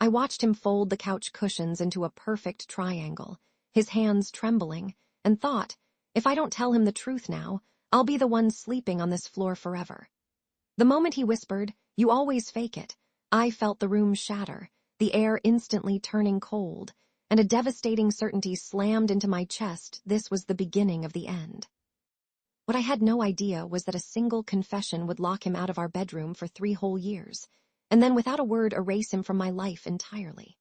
I watched him fold the couch cushions into a perfect triangle, his hands trembling, and thought, if I don't tell him the truth now, I'll be the one sleeping on this floor forever. The moment he whispered, "You always fake it," I felt the room shatter, the air instantly turning cold, and a devastating certainty slammed into my chest. This was the beginning of the end. What I had no idea was that a single confession would lock him out of our bedroom for 3 whole years, and then without a word erase him from my life entirely.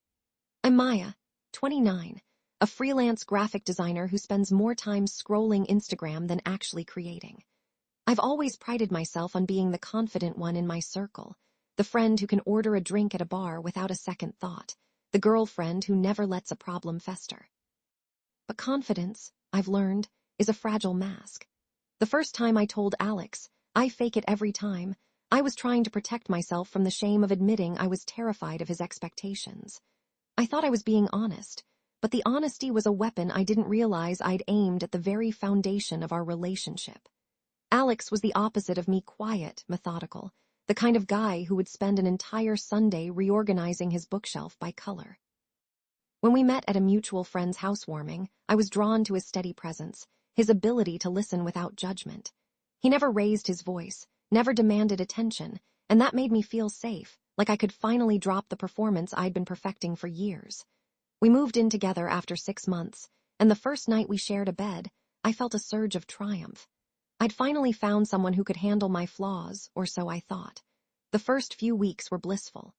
I'm Maya, 29, a freelance graphic designer who spends more time scrolling Instagram than actually creating. I've always prided myself on being the confident one in my circle, the friend who can order a drink at a bar without a second thought, the girlfriend who never lets a problem fester. But confidence, I've learned, is a fragile mask. The first time I told Alex, "I fake it every time," I was trying to protect myself from the shame of admitting I was terrified of his expectations. I thought I was being honest, but the honesty was a weapon I didn't realize I'd aimed at the very foundation of our relationship. Alex was the opposite of me, quiet, methodical, the kind of guy who would spend an entire Sunday reorganizing his bookshelf by color. When we met at a mutual friend's housewarming, I was drawn to his steady presence, his ability to listen without judgment. He never raised his voice, never demanded attention, and that made me feel safe, like I could finally drop the performance I'd been perfecting for years. We moved in together after 6 months, and the first night we shared a bed, I felt a surge of triumph. I'd finally found someone who could handle my flaws, or so I thought. The first few weeks were blissful.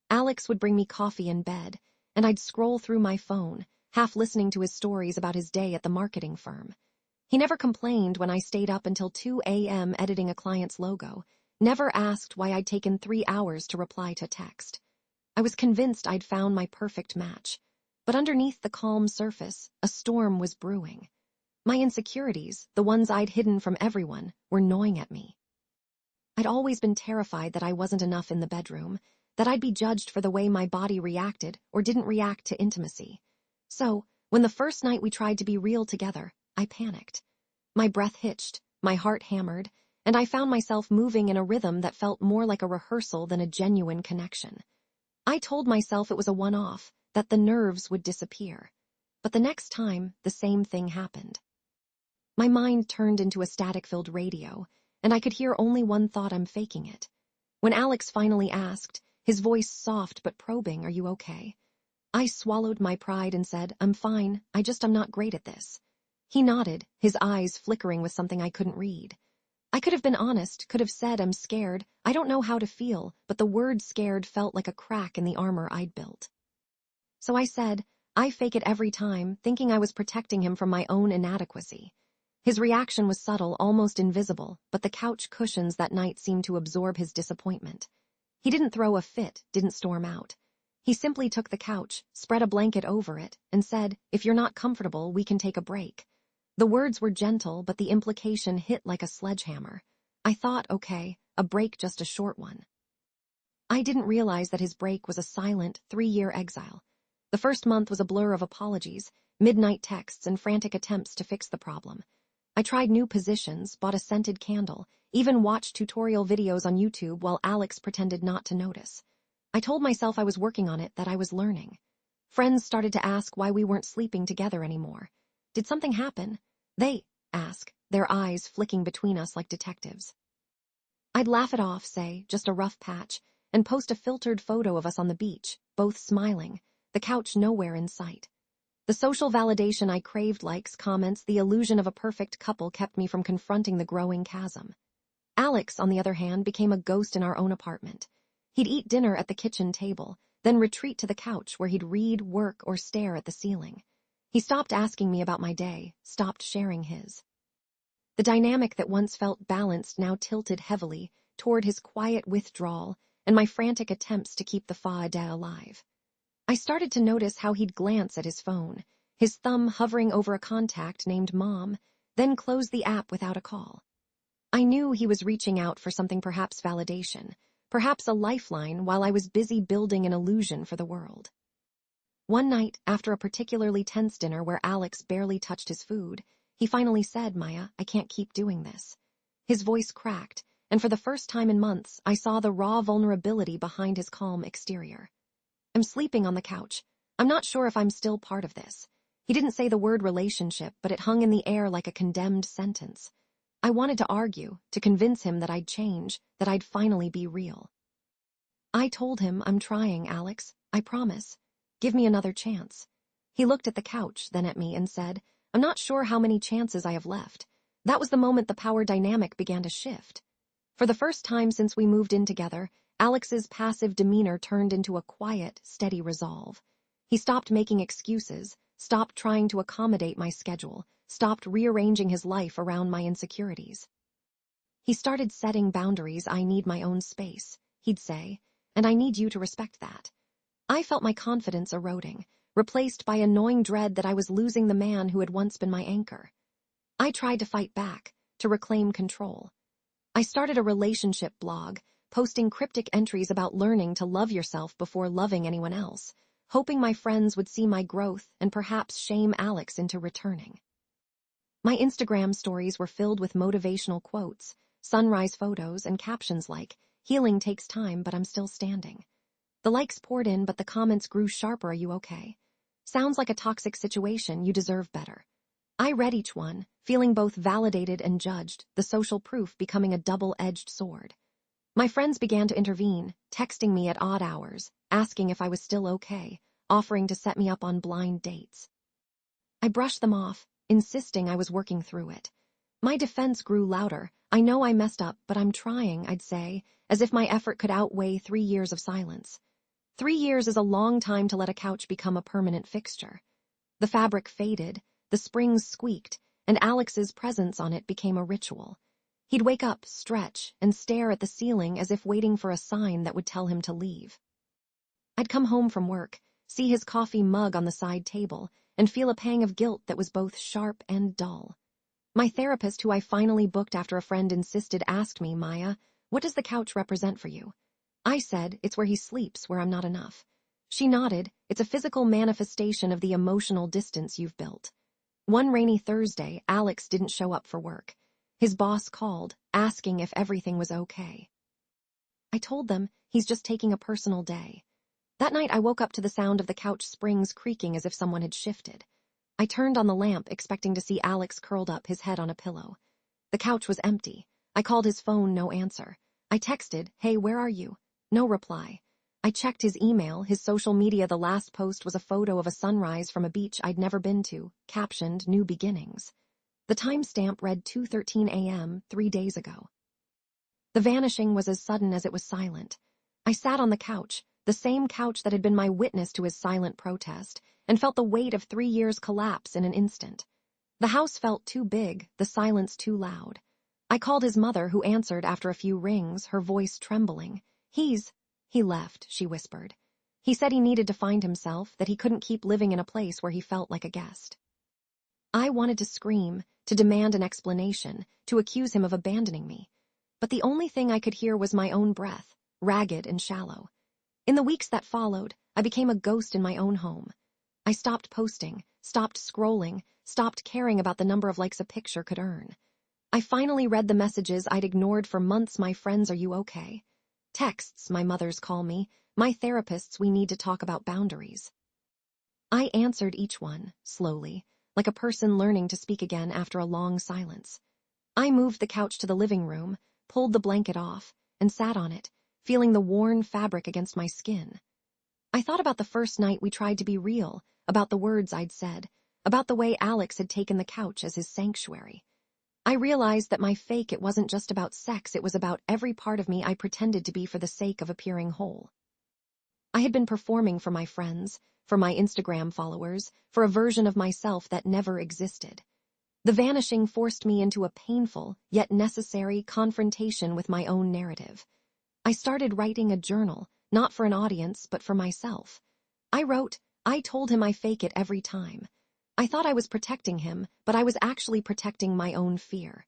Alex would bring me coffee in bed, and I'd scroll through my phone, half listening to his stories about his day at the marketing firm. He never complained when I stayed up until 2 a.m. editing a client's logo, never asked why I'd taken 3 hours to reply to text. I was convinced I'd found my perfect match, but underneath the calm surface, a storm was brewing. My insecurities, the ones I'd hidden from everyone, were gnawing at me. I'd always been terrified that I wasn't enough in the bedroom, that I'd be judged for the way my body reacted or didn't react to intimacy. So, when the first night we tried to be real together, I panicked. My breath hitched, my heart hammered, and I found myself moving in a rhythm that felt more like a rehearsal than a genuine connection. I told myself it was a one-off, that the nerves would disappear. But the next time, the same thing happened. My mind turned into a static-filled radio, and I could hear only one thought: I'm faking it. When Alex finally asked, his voice soft but probing, "Are you okay?" I swallowed my pride and said, "I'm fine, I'm not great at this." He nodded, his eyes flickering with something I couldn't read. I could have been honest, could have said, "I'm scared, I don't know how to feel," but the word scared felt like a crack in the armor I'd built. So I said, "I fake it every time," thinking I was protecting him from my own inadequacy. His reaction was subtle, almost invisible, but the couch cushions that night seemed to absorb his disappointment. He didn't throw a fit, didn't storm out. He simply took the couch, spread a blanket over it, and said, "If you're not comfortable, we can take a break." The words were gentle, but the implication hit like a sledgehammer. I thought, okay, a break, just a short one. I didn't realize that his break was a silent, 3-year exile. The first month was a blur of apologies, midnight texts, and frantic attempts to fix the problem. I tried new positions, bought a scented candle, even watched tutorial videos on YouTube while Alex pretended not to notice. I told myself I was working on it, that I was learning. Friends started to ask why we weren't sleeping together anymore. Did something happen? They ask, their eyes flicking between us like detectives. I'd laugh it off, say, just a rough patch, and post a filtered photo of us on the beach, both smiling, the couch nowhere in sight. The social validation I craved, likes, comments, the illusion of a perfect couple, kept me from confronting the growing chasm. Alex, on the other hand, became a ghost in our own apartment. He'd eat dinner at the kitchen table, then retreat to the couch where he'd read, work, or stare at the ceiling. He stopped asking me about my day, stopped sharing his. The dynamic that once felt balanced now tilted heavily toward his quiet withdrawal and my frantic attempts to keep the fa-a-da alive. I started to notice how he'd glance at his phone, his thumb hovering over a contact named Mom, then close the app without a call. I knew he was reaching out for something, perhaps validation, perhaps a lifeline, while I was busy building an illusion for the world. One night, after a particularly tense dinner where Alex barely touched his food, he finally said, "Maya, I can't keep doing this." His voice cracked, and for the first time in months, I saw the raw vulnerability behind his calm exterior. I'm sleeping on the couch. I'm not sure if I'm still part of this. He didn't say the word relationship, but it hung in the air like a condemned sentence. I wanted to argue, to convince him that I'd change, that I'd finally be real. I told him, I'm trying, Alex. I promise. Give me another chance. He looked at the couch, then at me, and said, I'm not sure how many chances I have left. That was the moment the power dynamic began to shift. For the first time since we moved in together, Alex's passive demeanor turned into a quiet, steady resolve. He stopped making excuses, stopped trying to accommodate my schedule, stopped rearranging his life around my insecurities. He started setting boundaries. I need my own space, he'd say, and I need you to respect that. I felt my confidence eroding, replaced by a gnawing dread that I was losing the man who had once been my anchor. I tried to fight back, to reclaim control. I started a relationship blog, posting cryptic entries about learning to love yourself before loving anyone else, hoping my friends would see my growth and perhaps shame Alex into returning. My Instagram stories were filled with motivational quotes, sunrise photos, and captions like, healing takes time, but I'm still standing. The likes poured in, but the comments grew sharper. Are you okay? Sounds like a toxic situation. You deserve better. I read each one, feeling both validated and judged, the social proof becoming a double-edged sword. My friends began to intervene, texting me at odd hours, asking if I was still okay, offering to set me up on blind dates. I brushed them off, insisting I was working through it. My defense grew louder. I know I messed up, but I'm trying, I'd say, as if my effort could outweigh 3 years of silence. 3 years is a long time to let a couch become a permanent fixture. The fabric faded, the springs squeaked, and Alex's presence on it became a ritual. He'd wake up, stretch, and stare at the ceiling as if waiting for a sign that would tell him to leave. I'd come home from work, see his coffee mug on the side table, and feel a pang of guilt that was both sharp and dull. My therapist, who I finally booked after a friend insisted, asked me, Maya, what does the couch represent for you? I said, it's where he sleeps, where I'm not enough. She nodded, it's a physical manifestation of the emotional distance you've built. One rainy Thursday, Alex didn't show up for work. His boss called, asking if everything was okay. I told them he's just taking a personal day. That night I woke up to the sound of the couch springs creaking as if someone had shifted. I turned on the lamp, expecting to see Alex curled up, his head on a pillow. The couch was empty. I called his phone, no answer. I texted, hey, where are you? No reply. I checked his email, his social media. The last post was a photo of a sunrise from a beach I'd never been to, captioned, New Beginnings. The timestamp read 2:13 a.m., 3 days ago. The vanishing was as sudden as it was silent. I sat on the couch, the same couch that had been my witness to his silent protest, and felt the weight of 3 years collapse in an instant. The house felt too big, the silence too loud. I called his mother, who answered after a few rings, her voice trembling. He left, she whispered. He said he needed to find himself, that he couldn't keep living in a place where he felt like a guest. I wanted to scream, to demand an explanation, to accuse him of abandoning me. But the only thing I could hear was my own breath, ragged and shallow. In the weeks that followed, I became a ghost in my own home. I stopped posting, stopped scrolling, stopped caring about the number of likes a picture could earn. I finally read the messages I'd ignored for months. My friends, are you okay? Texts, my mother's call me, my therapist's, we need to talk about boundaries. I answered each one, slowly, like a person learning to speak again after a long silence. I moved the couch to the living room, pulled the blanket off, and sat on it, feeling the worn fabric against my skin. I thought about the first night we tried to be real, about the words I'd said, about the way Alex had taken the couch as his sanctuary. I realized that my fake, it wasn't just about sex, it was about every part of me I pretended to be for the sake of appearing whole. I had been performing for my friends, for my Instagram followers, for a version of myself that never existed. The vanishing forced me into a painful, yet necessary, confrontation with my own narrative. I started writing a journal, not for an audience, but for myself. I wrote, I told him I fake it every time. I thought I was protecting him, but I was actually protecting my own fear.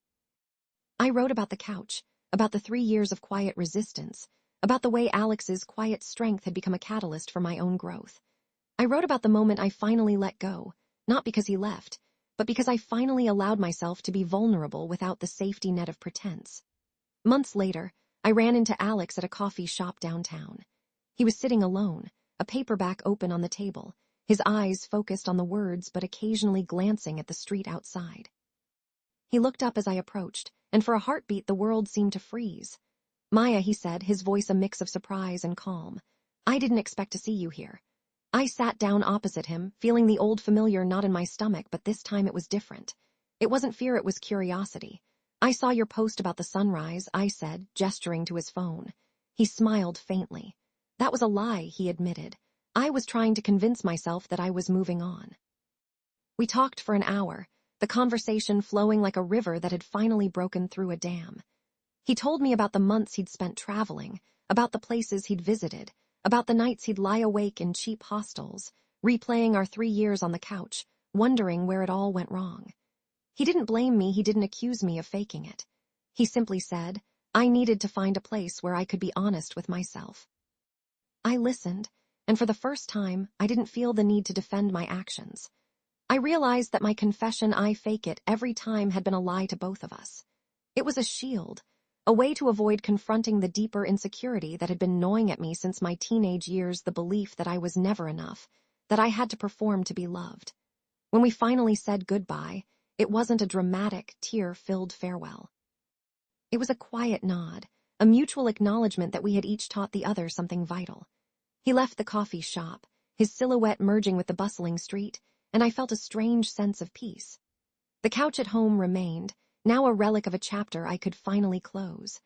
I wrote about the couch, about the 3 years of quiet resistance, about the way Alex's quiet strength had become a catalyst for my own growth. I wrote about the moment I finally let go, not because he left, but because I finally allowed myself to be vulnerable without the safety net of pretense. Months later, I ran into Alex at a coffee shop downtown. He was sitting alone, a paperback open on the table, his eyes focused on the words but occasionally glancing at the street outside. He looked up as I approached, and for a heartbeat the world seemed to freeze. "Maya," he said, his voice a mix of surprise and calm. "I didn't expect to see you here." I sat down opposite him, feeling the old familiar knot in my stomach, but this time it was different. It wasn't fear, it was curiosity. "I saw your post about the sunrise," I said, gesturing to his phone. He smiled faintly. "That was a lie," he admitted. "I was trying to convince myself that I was moving on." We talked for an hour, the conversation flowing like a river that had finally broken through a dam. He told me about the months he'd spent traveling, about the places he'd visited, about the nights he'd lie awake in cheap hostels, replaying our 3 years on the couch, wondering where it all went wrong. He didn't blame me, he didn't accuse me of faking it. He simply said, I needed to find a place where I could be honest with myself. I listened, and for the first time, I didn't feel the need to defend my actions. I realized that my confession, "I fake it," every time had been a lie to both of us. It was a shield, a way to avoid confronting the deeper insecurity that had been gnawing at me since my teenage years, the belief that I was never enough, that I had to perform to be loved. When we finally said goodbye, it wasn't a dramatic, tear-filled farewell. It was a quiet nod, a mutual acknowledgement that we had each taught the other something vital. He left the coffee shop, his silhouette merging with the bustling street, and I felt a strange sense of peace. The couch at home remained, now a relic of a chapter I could finally close.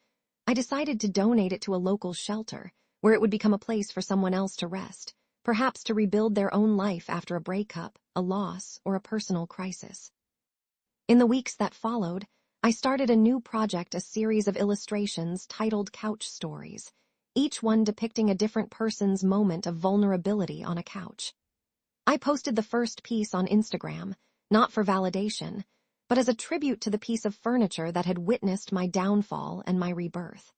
I decided to donate it to a local shelter, where it would become a place for someone else to rest, perhaps to rebuild their own life after a breakup, a loss, or a personal crisis. In the weeks that followed, I started a new project, a series of illustrations titled Couch Stories, each one depicting a different person's moment of vulnerability on a couch. I posted the first piece on Instagram, not for validation, but as a tribute to the piece of furniture that had witnessed my downfall and my rebirth.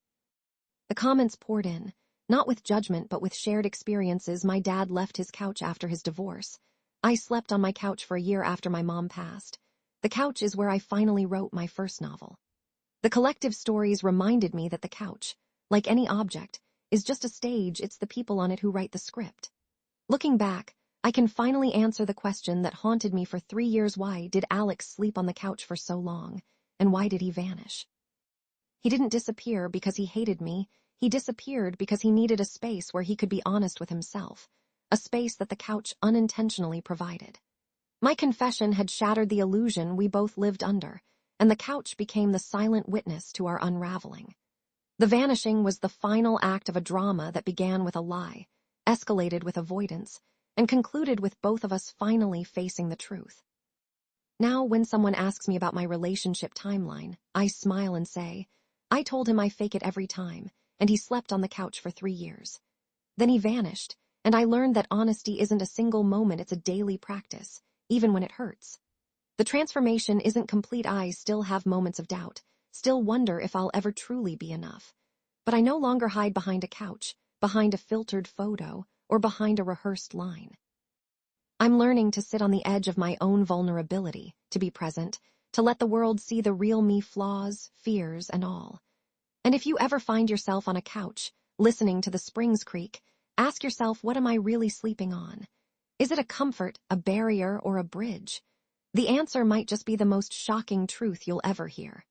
The comments poured in, not with judgment but with shared experiences. My dad left his couch after his divorce. I slept on my couch for a year after my mom passed. The couch is where I finally wrote my first novel. The collective stories reminded me that the couch, like any object, is just a stage. It's the people on it who write the script. Looking back, I can finally answer the question that haunted me for 3 years. Why did Alex sleep on the couch for so long, and why did he vanish? He didn't disappear because he hated me. He disappeared because he needed a space where he could be honest with himself, a space that the couch unintentionally provided. My confession had shattered the illusion we both lived under, and the couch became the silent witness to our unraveling. The vanishing was the final act of a drama that began with a lie, escalated with avoidance, and concluded with both of us finally facing the truth. Now, when someone asks me about my relationship timeline, I smile and say, I told him I fake it every time, and he slept on the couch for 3 years. Then he vanished, and I learned that honesty isn't a single moment, it's a daily practice, even when it hurts. The transformation isn't complete. I still have moments of doubt, still wonder if I'll ever truly be enough. But I no longer hide behind a couch, behind a filtered photo, or behind a rehearsed line. I'm learning to sit on the edge of my own vulnerability, to be present, to let the world see the real me, flaws, fears, and all. And if you ever find yourself on a couch, listening to the springs creak, ask yourself, what am I really sleeping on? Is it a comfort, a barrier, or a bridge? The answer might just be the most shocking truth you'll ever hear.